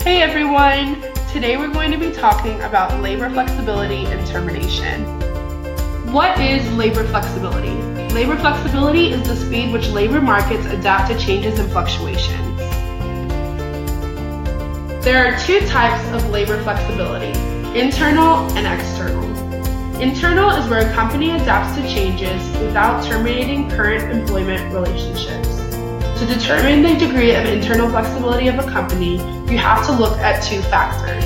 Hey everyone! Today we're going to be talking about labor flexibility and termination. What is labor flexibility? Labor flexibility is the speed which labor markets adapt to changes and fluctuations. There are two types of labor flexibility, internal and external. Internal is where a company adapts to changes without terminating current employment relationships. To determine the degree of internal flexibility of a company, you have to look at two factors.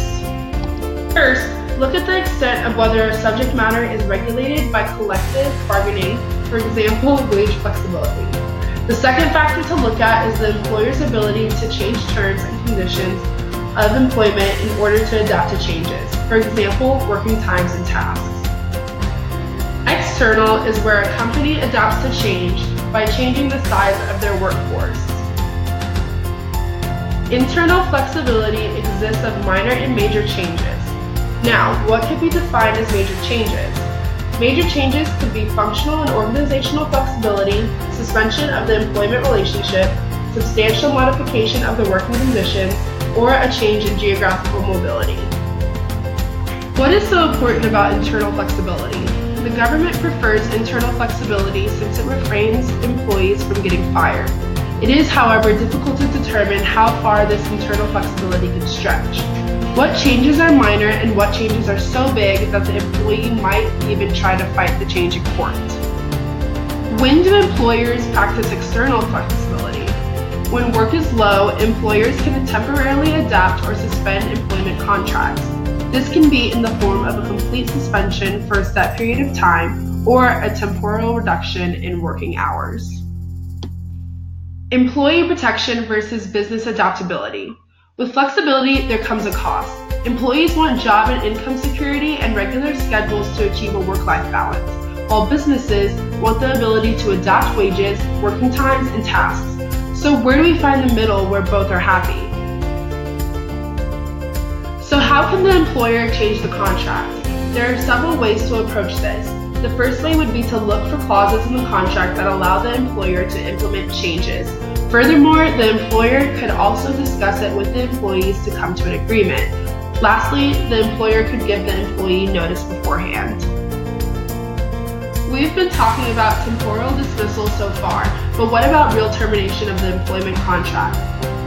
First, look at the extent of whether a subject matter is regulated by collective bargaining, for example, wage flexibility. The second factor to look at is the employer's ability to change terms and conditions of employment in order to adapt to changes, for example, working times and tasks. External is where a company adapts to change by changing the size of their workforce. Internal flexibility exists of minor and major changes. Now, what could be defined as major changes? Major changes could be functional and organizational flexibility, suspension of the employment relationship, substantial modification of the working conditions, or a change in geographical mobility. What is so important about internal flexibility? The government prefers internal flexibility since it refrains employees from getting fired. It is, however, difficult to determine how far this internal flexibility can stretch. What changes are minor and what changes are so big that the employee might even try to fight the change in court. When do employers practice external flexibility? When work is low, employers can temporarily adapt or suspend employment contracts. This can be in the form of a complete suspension for a set period of time or a temporal reduction in working hours. Employee protection versus business adaptability. With flexibility, there comes a cost. Employees want job and income security and regular schedules to achieve a work-life balance, while businesses want the ability to adapt wages, working times, and tasks. So where do we find the middle where both are happy? So how can the employer change the contract? There are several ways to approach this. The first way would be to look for clauses in the contract that allow the employer to implement changes. Furthermore, the employer could also discuss it with the employees to come to an agreement. Lastly, the employer could give the employee notice beforehand. We've been talking about temporal dismissal so far, but what about real termination of the employment contract?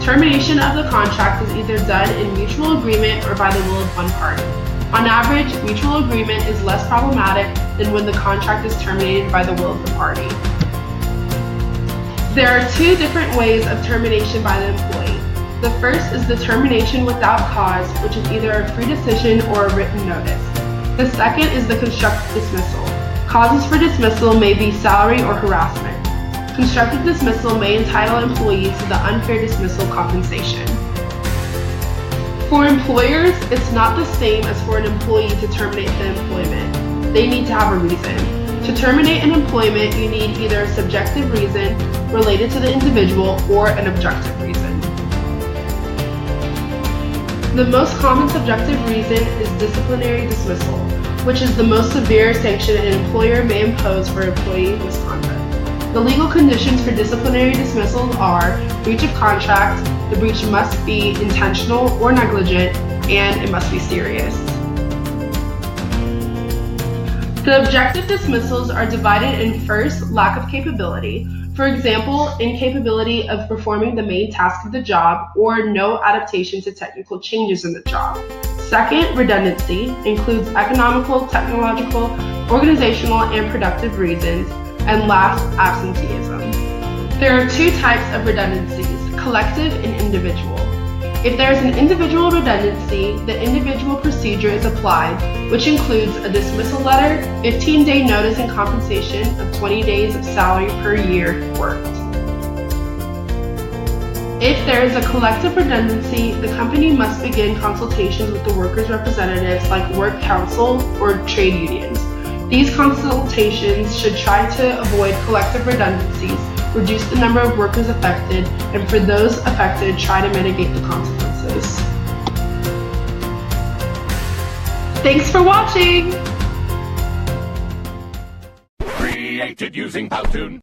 Termination of the contract is either done in mutual agreement or by the will of one party. On average, mutual agreement is less problematic than when the contract is terminated by the will of the party. There are two different ways of termination by the employee. The first is the termination without cause, which is either a free decision or a written notice. The second is the constructive dismissal. Causes for dismissal may be salary or harassment. Constructive dismissal may entitle employees to the unfair dismissal compensation. For employers, it's not the same as for an employee to terminate the employment. They need to have a reason. To terminate an employment, you need either a subjective reason related to the individual or an objective reason. The most common subjective reason is disciplinary dismissal, which is the most severe sanction an employer may impose for employee misconduct. The legal conditions for disciplinary dismissals are breach of contract, the breach must be intentional or negligent, and it must be serious. The objective dismissals are divided in first, lack of capability. For example, incapability of performing the main task of the job or no adaptation to technical changes in the job. Second, redundancy includes economical, technological, organizational, and productive reasons. And last, absenteeism. There are two types of redundancies, collective and individual. If there is an individual redundancy, the individual procedure is applied, which includes a dismissal letter, 15-day notice and compensation of 20 days of salary per year worked. If there is a collective redundancy, the company must begin consultations with the workers' representatives like work council or trade unions. These consultations should try to avoid collective redundancies, reduce the number of workers affected, and for those affected, try to mitigate the consequences. Thanks for watching! Created using Powtoon.